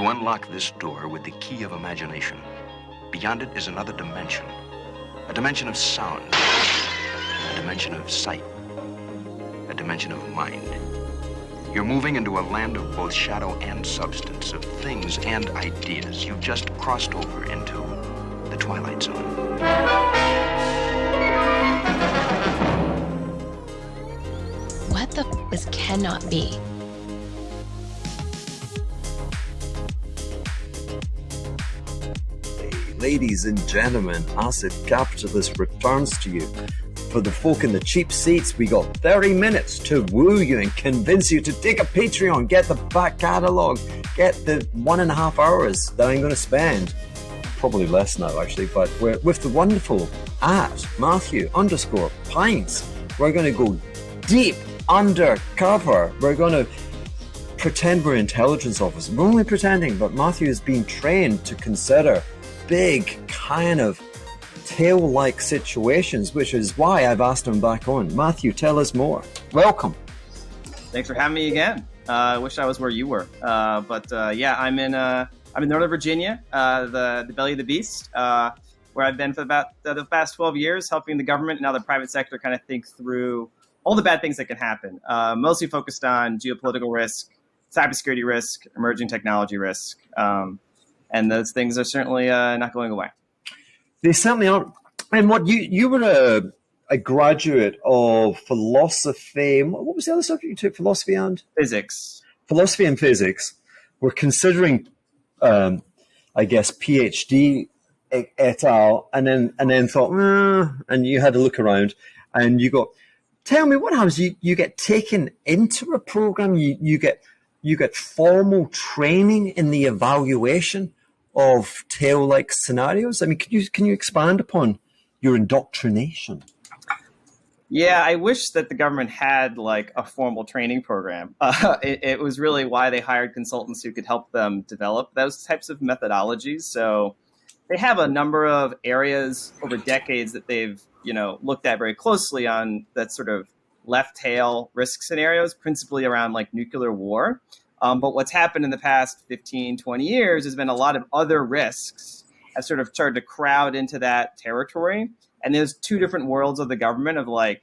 You unlock this door with the key of imagination. Beyond it is another dimension. A dimension of sound. A dimension of sight. A dimension of mind. You're moving into a land of both shadow and substance, of things and ideas. You've just crossed over into the Twilight Zone. What the is cannot be? Ladies and gentlemen, Acid Capitalist returns to you. For the folk in the cheap seats, we got 30 minutes to woo you and convince you to take a Patreon, get the back catalogue, get the 1.5 hours that I'm going to spend. Probably less now, actually, but we're with the wonderful @Matthew_Pints. We're going to go deep undercover. We're going to pretend we're intelligence officers. We're only pretending, but Matthew is being trained to consider big kind of tail-like situations, which is why I've asked him back on. Matthew, tell us more. Welcome. Thanks for having me again. I wish I was where you were, but I'm in Northern Virginia, the belly of the beast, where I've been for about the past 12 years, helping the government and now the private sector kind of think through all the bad things that can happen. Mostly focused on geopolitical risk, cybersecurity risk, emerging technology risk. And those things are certainly not going away. They certainly aren't. And what you were a graduate of philosophy. What was the other subject you took? Philosophy and physics. Philosophy and physics. We're considering, I guess, PhD et al. And then thought, and you had to look around, and you go, tell me what happens. You get taken into a program. You get formal training in the evaluation of tail-like scenarios. I mean, can you expand upon your indoctrination? Yeah, I wish that the government had like a formal training program. It was really why they hired consultants who could help them develop those types of methodologies. So they have a number of areas over decades that they've looked at very closely on that sort of left tail risk scenarios, principally around like nuclear war. But what's happened in the past 15, 20 years has been a lot of other risks have sort of started to crowd into that territory. And there's two different worlds of the government of like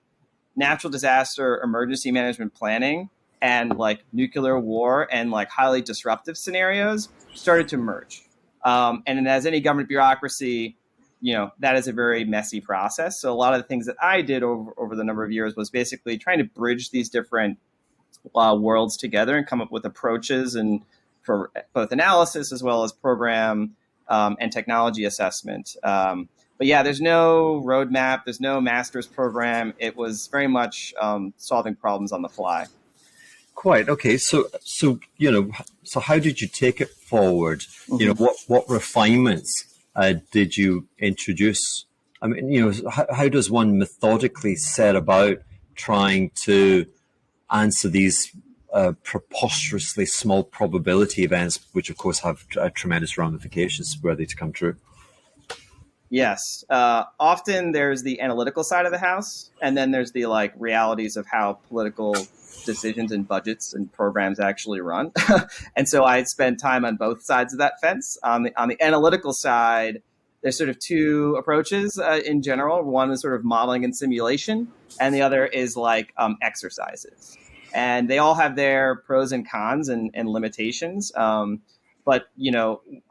natural disaster, emergency management planning, and like nuclear war and like highly disruptive scenarios started to merge. And as any government bureaucracy, that is a very messy process. So a lot of the things that I did over the number of years was basically trying to bridge these different worlds together and come up with approaches and for both analysis as well as program and technology assessment. But yeah, there's no roadmap, there's no master's program. It was very much solving problems on the fly. Quite okay. So how did you take it forward? Mm-hmm. What refinements did you introduce? I mean, how does one methodically set about trying to answer these preposterously small probability events, which of course have tremendous ramifications were they to come true? Yes. Often there's the analytical side of the house, and then there's the like realities of how political decisions and budgets and programs actually run. And so I spend time on both sides of that fence. On the analytical side, there's sort of two approaches in general. One is sort of modeling and simulation, and the other is like exercises. And they all have their pros and cons and limitations. But,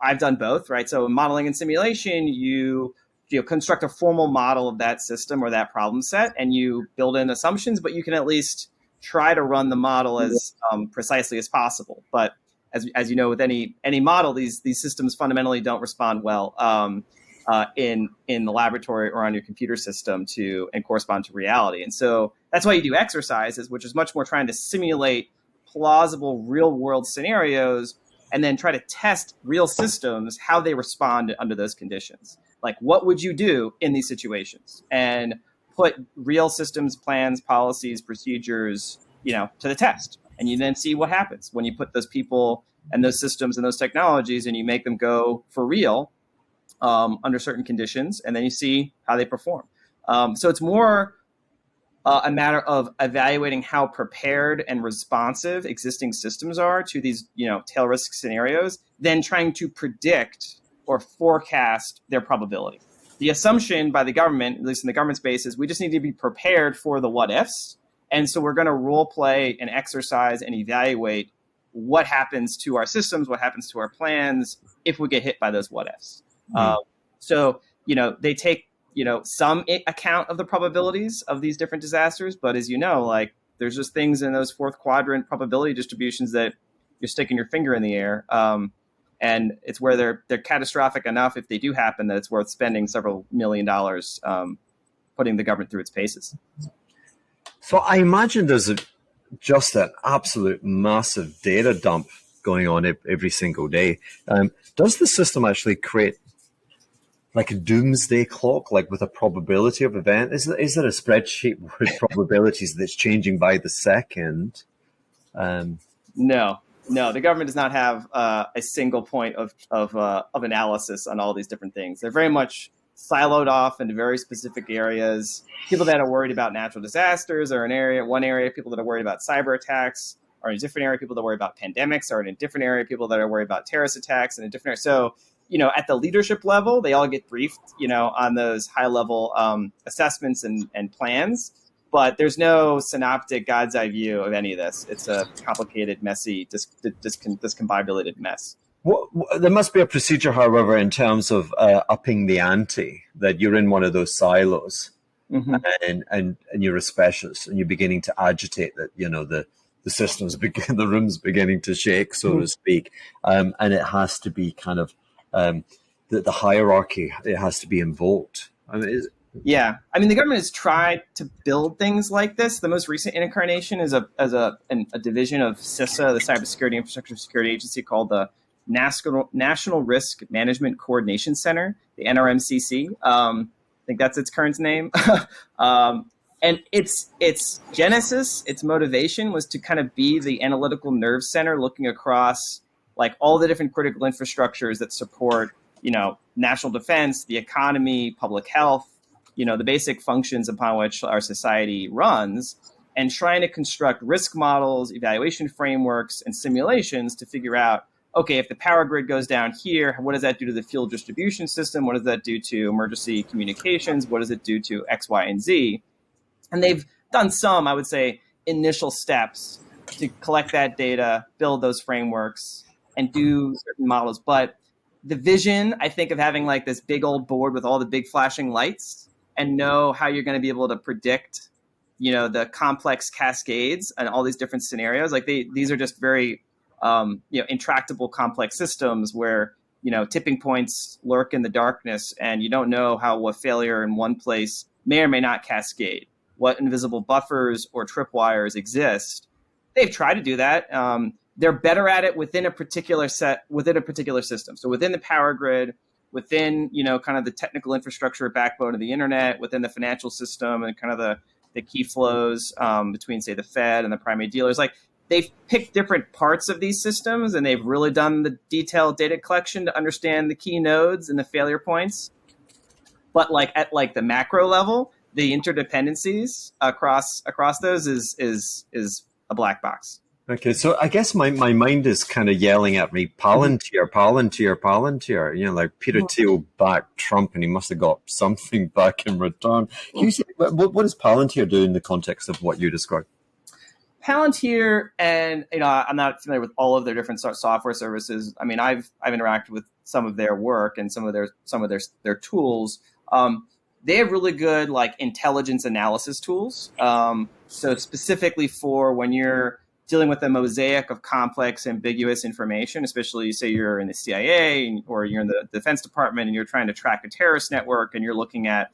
I've done both, right? So in modeling and simulation, you construct a formal model of that system or that problem set, and you build in assumptions, but you can at least try to run the model as precisely as possible. But as you know, with any model, these systems fundamentally don't respond well in the laboratory or on your computer system and correspond to reality. And so that's why you do exercises, which is much more trying to simulate plausible real world scenarios and then try to test real systems, how they respond under those conditions. Like, what would you do in these situations? And put real systems, plans, policies, procedures, to the test. And you then see what happens when you put those people and those systems and those technologies and you make them go for real under certain conditions, and then you see how they perform. So it's more a matter of evaluating how prepared and responsive existing systems are to these, tail risk scenarios, than trying to predict or forecast their probability. The assumption by the government, at least in the government space, is we just need to be prepared for the what ifs. And so we're going to role play and exercise and evaluate what happens to our systems, what happens to our plans if we get hit by those what ifs. So, they take, some account of the probabilities of these different disasters. But as you know, like there's just things in those fourth quadrant probability distributions that you're sticking your finger in the air. And it's where they're catastrophic enough if they do happen that it's worth spending several $1 million putting the government through its paces. So I imagine there's just an absolute massive data dump going on every single day. Does the system actually create like a doomsday clock, like with a probability of event? Is there a spreadsheet with probabilities that's changing by the second? No, the government does not have a single point of analysis on all these different things. They're very much siloed off into very specific areas. People that are worried about natural disasters are in one area. People that are worried about cyber attacks are in a different area. People that worry about pandemics are in a different area. People that are worried about terrorist attacks in a different area. So, at the leadership level, they all get briefed, on those high level assessments and plans. But there's no synoptic God's eye view of any of this. It's a complicated, messy, discombobulated mess. There must be a procedure, however, in terms of upping the ante, that you're in one of those silos, and you're a specialist, and you're beginning to agitate that, the systems the room's beginning to shake, so to speak, and it has to be kind of the hierarchy. It has to be invoked. Yeah, the government has tried to build things like this. The most recent incarnation is a division of CISA, the Cybersecurity Infrastructure Security Agency, called the National Risk Management Coordination Center, the NRMCC. I think that's its current name. And its genesis, its motivation was to kind of be the analytical nerve center looking across like all the different critical infrastructures that support, national defense, the economy, public health, the basic functions upon which our society runs, and trying to construct risk models, evaluation frameworks, and simulations to figure out, okay, if the power grid goes down here, what does that do to the fuel distribution system? What does that do to emergency communications? What does it do to X, Y, and Z? And they've done some, I would say, initial steps to collect that data, build those frameworks, and do certain models. But the vision, I think, of having like this big old board with all the big flashing lights and know how you're going to be able to predict, the complex cascades and all these different scenarios. Like these are just very, intractable, complex systems where, tipping points lurk in the darkness, and you don't know how a failure in one place may or may not cascade. What invisible buffers or tripwires exist. They've tried to do that. They're better at it within a particular system. So within the power grid, within, kind of the technical infrastructure backbone of the internet, within the financial system and kind of the key flows between, say, the Fed and the primary dealers. Like they've picked different parts of these systems, and they've really done the detailed data collection to understand the key nodes and the failure points. But like at like the macro level, the interdependencies across those is a black box. Okay, so I guess my mind is kind of yelling at me, Palantir. Like Peter Thiel backed Trump, and he must have got something back in return. Can you say, what does Palantir do in the context of what you described? Palantir, and I'm not familiar with all of their different software services. I've interacted with some of their work and some of their tools. They have really good like intelligence analysis tools. So specifically for when you're dealing with a mosaic of complex, ambiguous information, especially say you're in the CIA or you're in the Defense Department and you're trying to track a terrorist network, and you're looking at,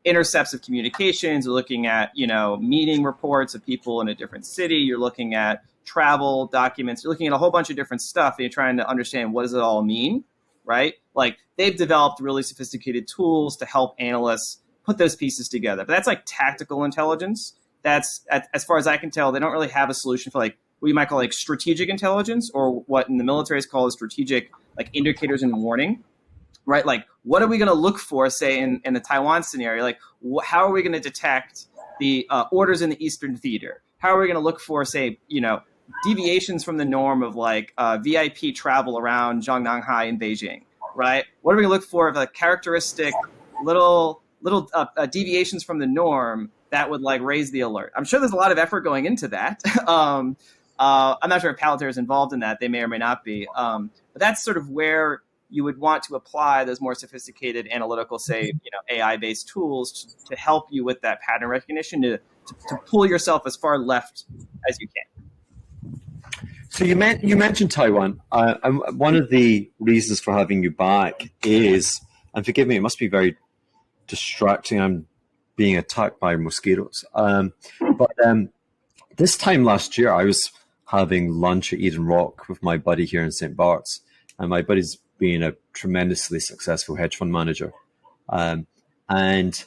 intercepts of communications, you're looking at, meeting reports of people in a different city, you're looking at travel documents, you're looking at a whole bunch of different stuff, and you're trying to understand what does it all mean, right? Like they've developed really sophisticated tools to help analysts put those pieces together. But that's like tactical intelligence. That's, as far as I can tell, they don't really have a solution for like what you might call like strategic intelligence, or what in the military is called strategic like indicators and warning, right? Like what are we going to look for, say in the Taiwan scenario? Like how are we going to detect the orders in the Eastern Theater? How are we going to look for, say, deviations from the norm of like VIP travel around Zhongnanhai in Beijing, right? What are we going to look for of a characteristic little deviations from the norm that would like raise the alert? I'm sure there's a lot of effort going into that. I'm not sure if Palantir is involved in that. They may or may not be. But that's sort of where you would want to apply those more sophisticated analytical, say, AI-based tools to help you with that pattern recognition, to pull yourself as far left as you can. So you mentioned Taiwan. One of the reasons for having you back is, and forgive me, it must be very distracting. I'm being attacked by mosquitoes. But this time last year, I was having lunch at Eden Rock with my buddy here in St. Bart's, and my buddy's being a tremendously successful hedge fund manager. And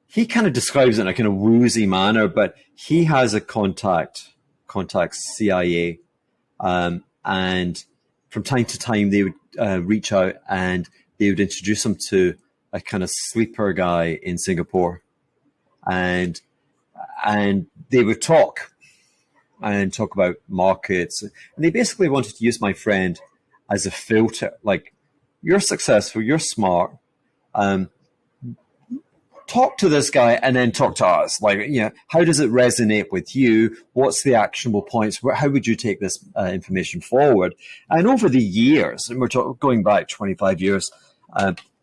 he kind of describes it in a kind of woozy manner, but he has a contacts CIA. And from time to time, they would reach out and they would introduce him to a kind of sleeper guy in Singapore. And they would talk about markets. And they basically wanted to use my friend as a filter. Like, you're successful, you're smart. Talk to this guy and then talk to us. Like, how does it resonate with you? What's the actionable points? How would you take this information forward? And over the years, and we're going back 25 years,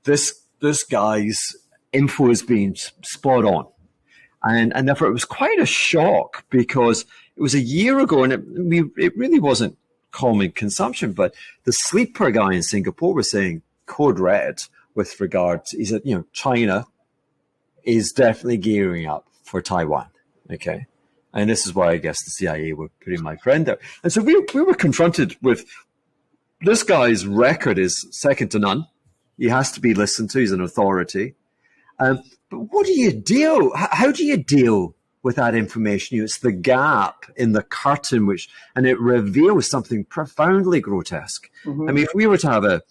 this guy's info has been spot on. And therefore it was quite a shock, because it was a year ago and it really wasn't common consumption, but the sleeper guy in Singapore was saying code red with regard to, he said, China is definitely gearing up for Taiwan. Okay. And this is why I guess the CIA were putting my friend there. And so we were confronted with, this guy's record is second to none. He has to be listened to. He's an authority. But what do you do? How do you deal with that information? It's the gap in the curtain, and it reveals something profoundly grotesque. Mm-hmm. I mean, if we were to have a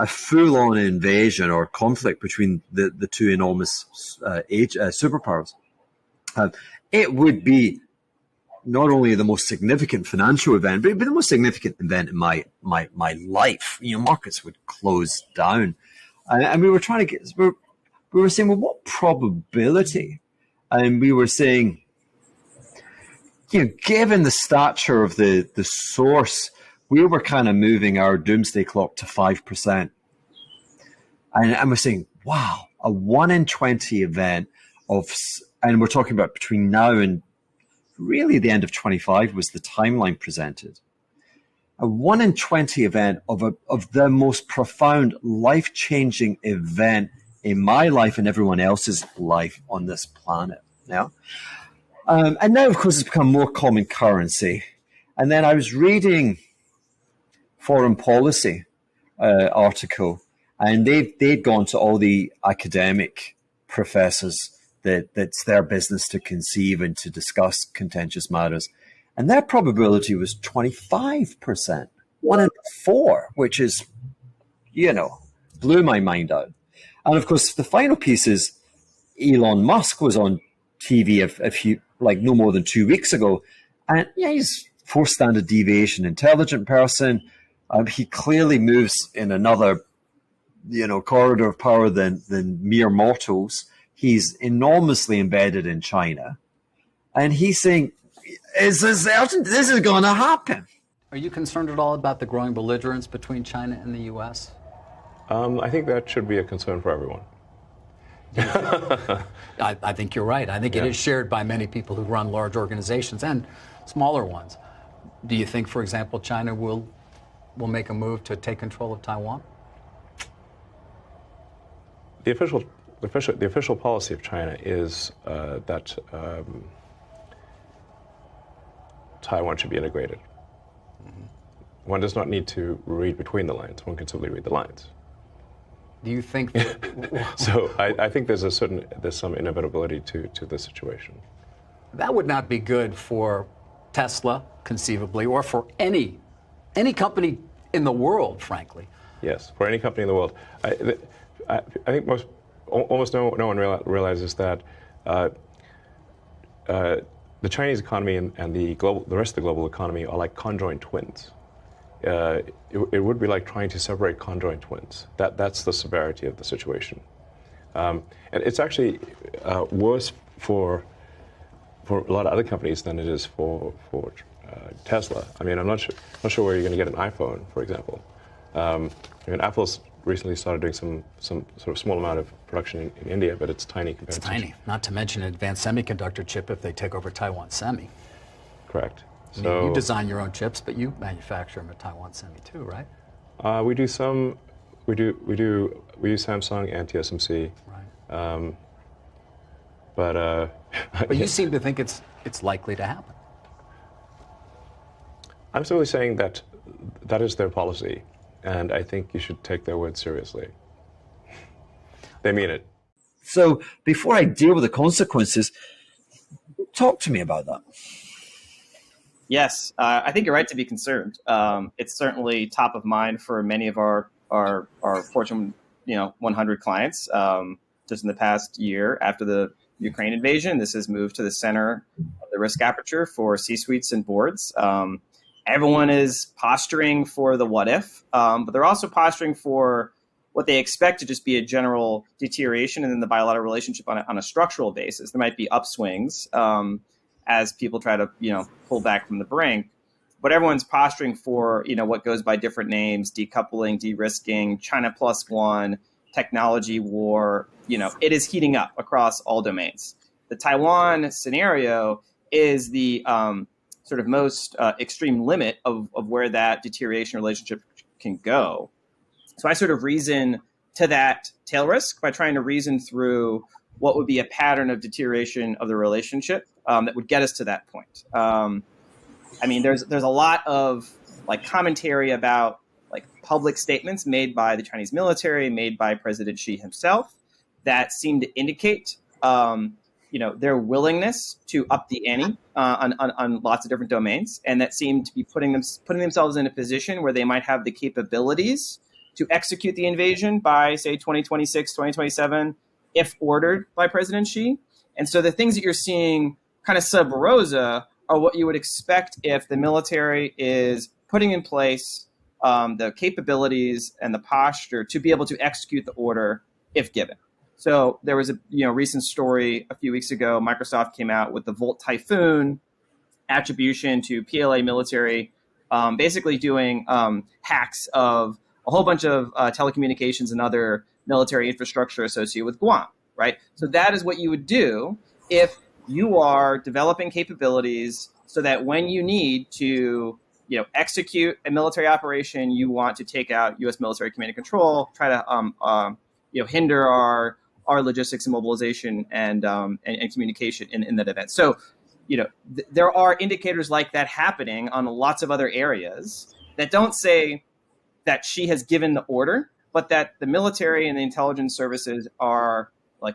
full-on invasion or conflict between the two enormous superpowers, it would be not only the most significant financial event, but it'd be the most significant event in my life. Markets would close down, and we were trying to we were saying, well, what probability? And we were saying, given the stature of the source, we were kind of moving our doomsday clock to 5%. And we're saying, wow, a 1 in 20 event and we're talking about between now and really the end of 25 was the timeline presented. A 1 in 20 event of the most profound, life-changing event in my life and everyone else's life on this planet. Now, and now, of course, it's become more common currency. And then I was reading foreign policy article, and they'd gone to all the academic professors that's their business to conceive and to discuss contentious matters. And their probability was 25%, 1 in 4, which is, blew my mind out. And of course, the final piece is Elon Musk was on TV a few, no more than 2 weeks ago. And he's 4 standard deviation intelligent person. He clearly moves in another, corridor of power than mere mortals. He's enormously embedded in China. And he's saying, this is going to happen. Are you concerned at all about the growing belligerence between China and the U.S.? I think that should be a concern for everyone. I think you're right. I think it is shared by many people who run large organizations and smaller ones. Do you think, for example, China will make a move to take control of Taiwan? The official policy of China is that Taiwan should be integrated. Mm-hmm. One does not need to read between the lines. One can simply read the lines. Do you think? So I think there's some inevitability to this situation. That would not be good for Tesla, conceivably, or for any company in the world, frankly. Yes, for any company in the world. I think almost no one realizes that Uh, the Chinese economy and the rest of the global economy are like conjoined twins. It would be like trying to separate conjoined twins. That's the severity of the situation. And it's actually worse for a lot of other companies than it is for Tesla. I mean, I'm not sure where you're going to get an iPhone, for example. Apple's recently started doing some sort of small amount of production in India, but it's tiny compared to... It's tiny, not to mention an advanced semiconductor chip if they take over Taiwan Semi. Correct. I mean, you design your own chips, but you manufacture them at Taiwan Semi too, right? We do some. We use Samsung and TSMC. Right. But you seem to think it's likely to happen. I'm simply saying that is their policy, and I think you should take their word seriously. They mean it. So before I deal with the consequences, talk to me about that. Yes, I think you're right to be concerned. It's certainly top of mind for many of our Fortune 100 clients. Just in the past year after the Ukraine invasion, this has moved to the center of the risk aperture for C-suites and boards. Everyone is posturing for the what if, but they're also posturing for what they expect to just be a general deterioration in the bilateral relationship on a structural basis. There might be upswings as people try to pull back from the brink, but everyone's posturing for what goes by different names: decoupling, de-risking, China plus one, technology war. It is heating up across all domains. The Taiwan scenario is the sort of most extreme limit of where that deterioration relationship can go. So I sort of reason to that tail risk by trying to reason through what would be a pattern of deterioration of the relationship that would get us to that point. There's a lot of commentary about public statements made by the Chinese military, made by President Xi himself, that seem to indicate their willingness to up the ante on lots of different domains, and that seem to be putting themselves in a position where they might have the capabilities to execute the invasion by, say, 2026, 2027, if ordered by President Xi. And so the things that you're seeing kind of sub rosa are what you would expect if the military is putting in place the capabilities and the posture to be able to execute the order if given. So there was a recent story a few weeks ago. Microsoft came out with the Volt Typhoon attribution to PLA military, basically doing hacks of a whole bunch of telecommunications and other military infrastructure associated with Guam, right? So that is what you would do if you are developing capabilities so that when you need to execute a military operation, you want to take out U.S. military command and control, try to hinder our logistics and mobilization and communication in that event. So, there are indicators like that happening on lots of other areas that don't say that she has given the order, but that the military and the intelligence services are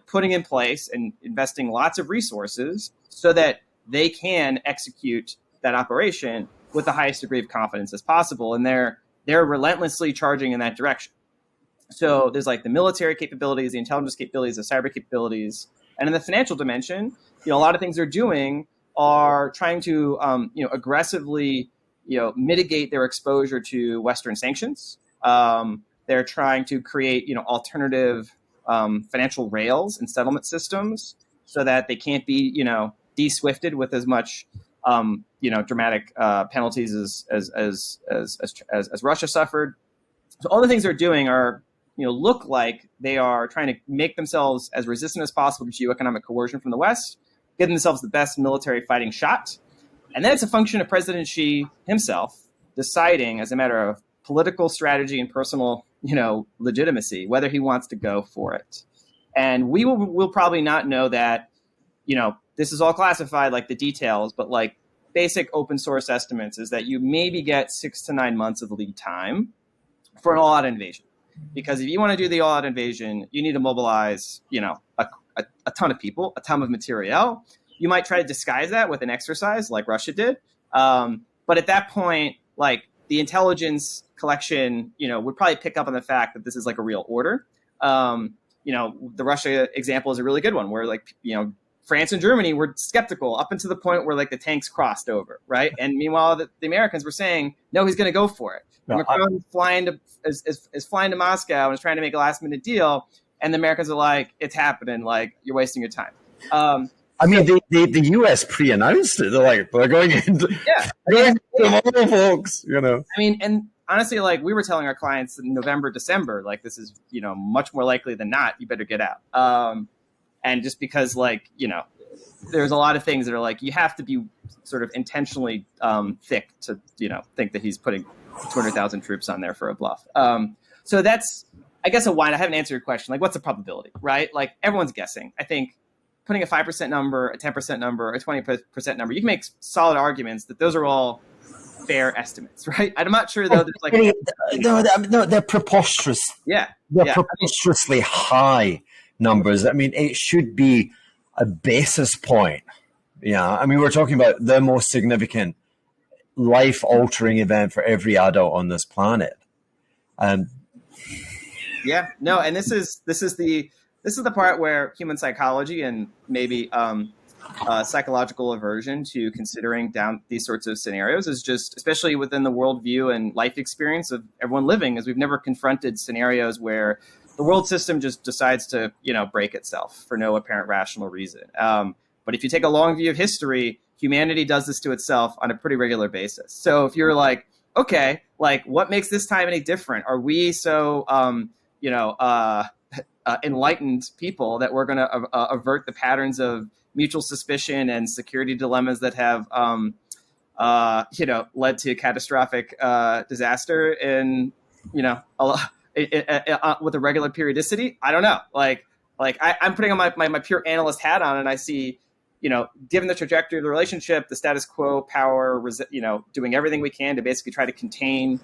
putting in place and investing lots of resources so that they can execute that operation with the highest degree of confidence as possible. And they're relentlessly charging in that direction. So there's the military capabilities, the intelligence capabilities, the cyber capabilities. And in the financial dimension, a lot of things they're doing are trying to, aggressively, mitigate their exposure to Western sanctions. They're trying to create, alternative financial rails and settlement systems so that they can't be, de-swifted with as much, dramatic penalties as Russia suffered. So all the things they're doing are, look like they are trying to make themselves as resistant as possible to geoeconomic coercion from the West, give themselves the best military fighting shot. And then it's a function of President Xi himself deciding, as a matter of political strategy and personal, legitimacy, whether he wants to go for it. And we'll probably not know that, this is all classified, the details, but basic open source estimates is that you maybe get 6 to 9 months of lead time for an all-out invasion. Because if you want to do the all-out invasion, you need to mobilize, a ton of people, a ton of materiel. You might try to disguise that with an exercise like Russia did. But at that point, the intelligence collection, would probably pick up on the fact that this is a real order. The Russia example is a really good one where France and Germany were skeptical up until the point where like the tanks crossed over, right? And meanwhile, the Americans were saying, no, he's going to go for it. No, Macron is flying to Moscow and is trying to make a last minute deal. And the Americans are like, it's happening. Like, you're wasting your time. I mean, the US pre-announced it. They're like, we're going into tomorrow, folks, you know. I mean, and honestly, like we were telling our clients in November, December, like this is, you know, much more likely than not, you better get out. And just because, like, you know, there's a lot of things that are like, you have to be sort of intentionally thick to, you know, think that he's putting 200,000 troops on there for a bluff. So that's, I guess, I haven't answered your question. Like, what's the probability, right? Like, everyone's guessing. I think putting a 5% number, a 10% number, a 20% number, you can make solid arguments that those are all fair estimates, right? I'm not sure, though, there's like... No, they're preposterous. Yeah. They're preposterously high numbers. I mean, it should be a basis point. Yeah, I mean, we're talking about the most significant life-altering event for every adult on this planet. Yeah, no, and this is the part where human psychology and maybe psychological aversion to considering down these sorts of scenarios is just, especially within the worldview and life experience of everyone living, is we've never confronted scenarios where the world system just decides to, you know, break itself for no apparent rational reason. But if you take a long view of history, humanity does this to itself on a pretty regular basis. So if you're like, okay, like what makes this time any different? Are we so, enlightened people that we're going to avert the patterns of mutual suspicion and security dilemmas that have, led to catastrophic disaster in, with a regular periodicity? I don't know. I'm putting on my pure analyst hat on, and I see, given the trajectory of the relationship, the status quo, power, doing everything we can to basically try to contain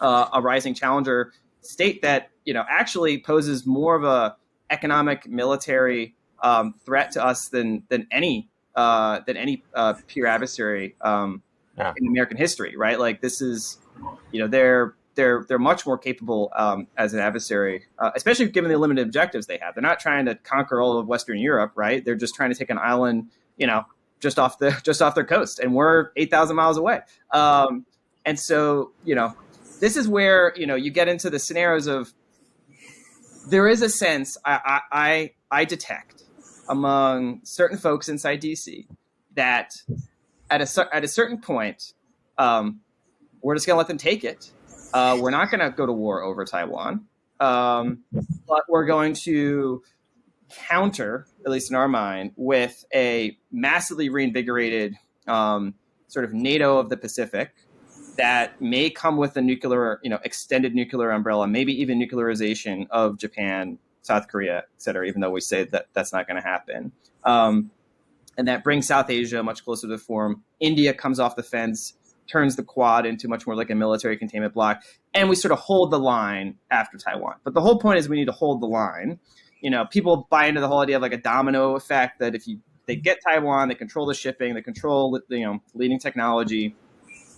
a rising challenger state that, actually poses more of a economic, military threat to us than any peer adversary in American history, right? Like this is, they're much more capable as an adversary, especially given the limited objectives they have. They're not trying to conquer all of Western Europe, right? They're just trying to take an island, just off their coast, and we're 8,000 miles away. And so, this is where you get into the scenarios of, there is a sense I detect among certain folks inside DC that at a certain point, we're just going to let them take it. We're not going to go to war over Taiwan, but we're going to counter, at least in our mind, with a massively reinvigorated sort of NATO of the Pacific that may come with a nuclear, extended nuclear umbrella, maybe even nuclearization of Japan, South Korea, et cetera, even though we say that that's not going to happen. And that brings South Asia much closer to the form. India comes off the fence, turns the Quad into much more like a military containment bloc, and we sort of hold the line after Taiwan. But the whole point is we need to hold the line. People buy into the whole idea of like a domino effect, that if they get Taiwan, they control the shipping, they control leading technology,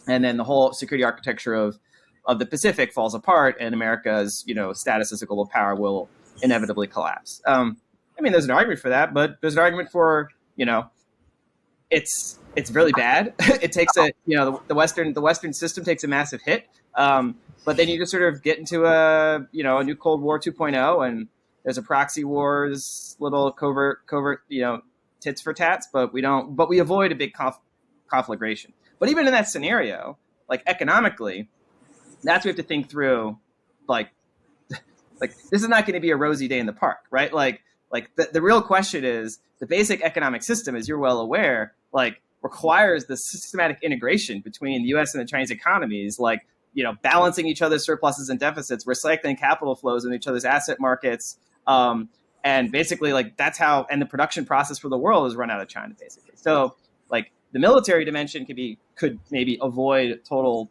and then the whole security architecture of the Pacific falls apart, and America's status as a global power will inevitably collapse. There's an argument for that, but there's an argument for it's really bad. It takes the Western system takes a massive hit, but then you just sort of get into a new Cold War 2.0, and there's a proxy wars, little covert tits for tats, but we avoid a big conflagration. But even in that scenario, like economically, that's what we have to think through. Like this is not going to be a rosy day in the park, right? Like the real question is, the basic economic system, as you're well aware, requires the systematic integration between the U.S. and the Chinese economies, balancing each other's surpluses and deficits, recycling capital flows in each other's asset markets, and basically that's how. And the production process for the world is run out of China, basically. So the military dimension could maybe avoid total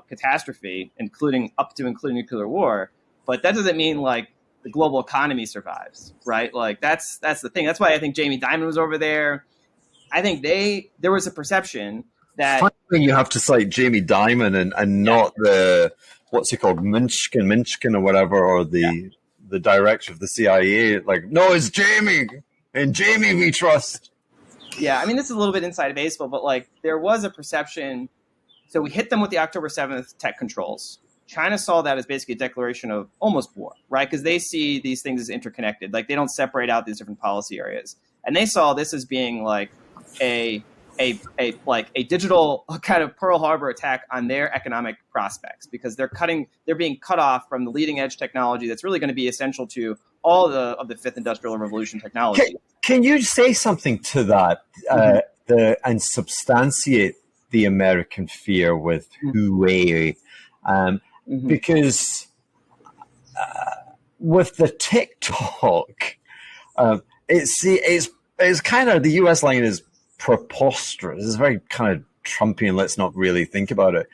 catastrophe, including nuclear war, but that doesn't mean the global economy survives, right? That's the thing. That's why I think Jamie Dimon was over there. I think there was a perception that finally you have to cite Jamie Dimon and not the what's he called, Minskin or whatever, or the director of the CIA. No, it's Jamie, and Jamie we trust. Yeah, I mean, this is a little bit inside baseball, but like there was a perception. So we hit them with the October 7th tech controls. China saw that as basically a declaration of almost war, right? Because they see these things as interconnected. Like they don't separate out these different policy areas. And they saw this as being like a digital kind of Pearl Harbor attack on their economic prospects, because they're being cut off from the leading edge technology that's really going to be essential to all of the fifth industrial revolution technology. Can you say something to that and substantiate the American fear with Huawei? Because with the TikTok, it's kind of, the US line is preposterous. It's very kind of Trumpian. Let's not really think about it.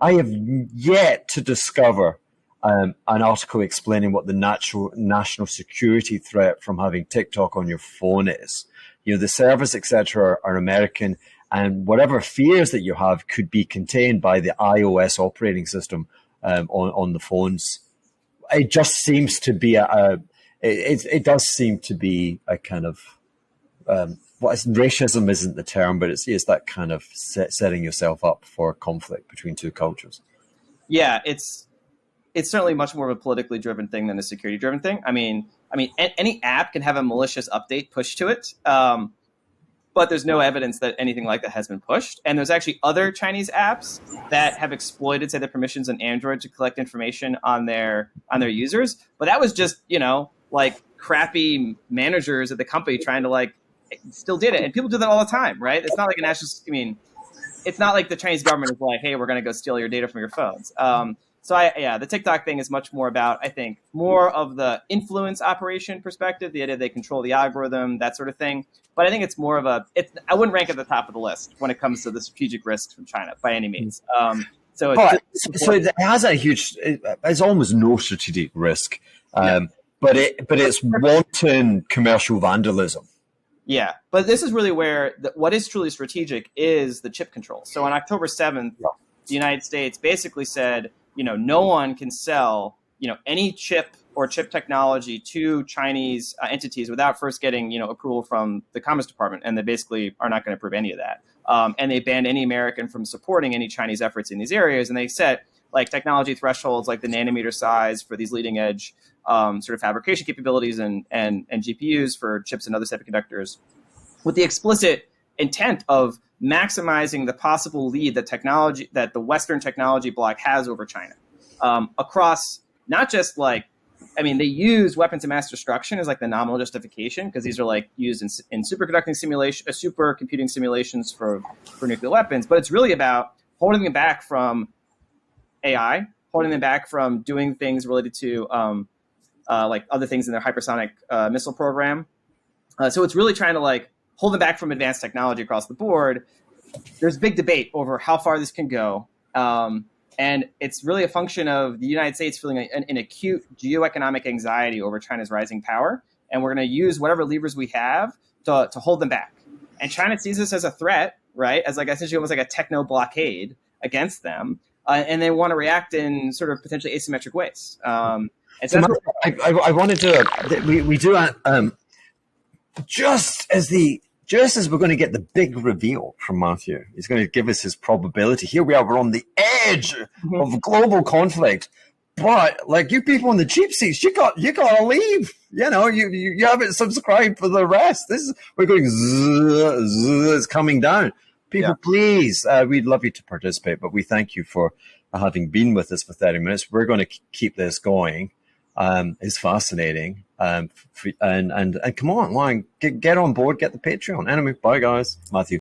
I have yet to discover an article explaining what the national security threat from having TikTok on your phone is. You know, the servers, etc., are American, and whatever fears that you have could be contained by the iOS operating system on the phones. It just seems to be it does seem to be a kind of racism isn't the term, but it's that kind of setting yourself up for conflict between two cultures. Yeah, it's certainly much more of a politically driven thing than a security driven thing. I mean, any app can have a malicious update pushed to it, but there's no evidence that anything like that has been pushed. And there's actually other Chinese apps that have exploited, say, the permissions on Android to collect information on their users. But that was just, like crappy managers at the company trying to like still did it. And people do that all the time, right? It's not like it's not like the Chinese government is like, hey, we're going to go steal your data from your phones. The TikTok thing is much more about, I think, more of the influence operation perspective, the idea they control the algorithm, that sort of thing. But I think it's more of I wouldn't rank at the top of the list when it comes to the strategic risks from China by any means. So it has a huge, it's almost no strategic risk, but it's wanton commercial vandalism. Yeah, but this is really where what is truly strategic is the chip control. So on October 7th, the United States basically said, no one can sell, any chip or chip technology to Chinese entities without first getting, approval from the Commerce Department. And they basically are not going to approve any of that. And they banned any American from supporting any Chinese efforts in these areas. And they set like technology thresholds, like the nanometer size for these leading edge sort of fabrication capabilities and GPUs for chips and other semiconductors, with the explicit intent of maximizing the possible lead that the Western technology bloc has over China across not just they use weapons of mass destruction as like the nominal justification, because these are like used in supercomputing simulations for nuclear weapons, but it's really about holding them back from AI, holding them back from doing things related to like other things in their hypersonic missile program. So it's really trying to like hold them back from advanced technology across the board. There's big debate over how far this can go. And it's really a function of the United States feeling an acute geoeconomic anxiety over China's rising power. And we're going to use whatever levers we have to hold them back. And China sees this as a threat, right? As like essentially almost like a techno blockade against them. And they want to react in sort of potentially asymmetric ways. And so I wanted to, we do, just as we're going to get the big reveal from Matthew, he's going to give us his probability. Here we are, we're on the edge of global conflict. But like you people in the cheap seats, you gotta leave. You haven't subscribed for the rest. We're going it's coming down. People, please, we'd love you to participate, but we thank you for having been with us for 30 minutes. We're going to keep this going. It's fascinating. And come on, get on board, get the Patreon. Anyway, bye guys. Matthew.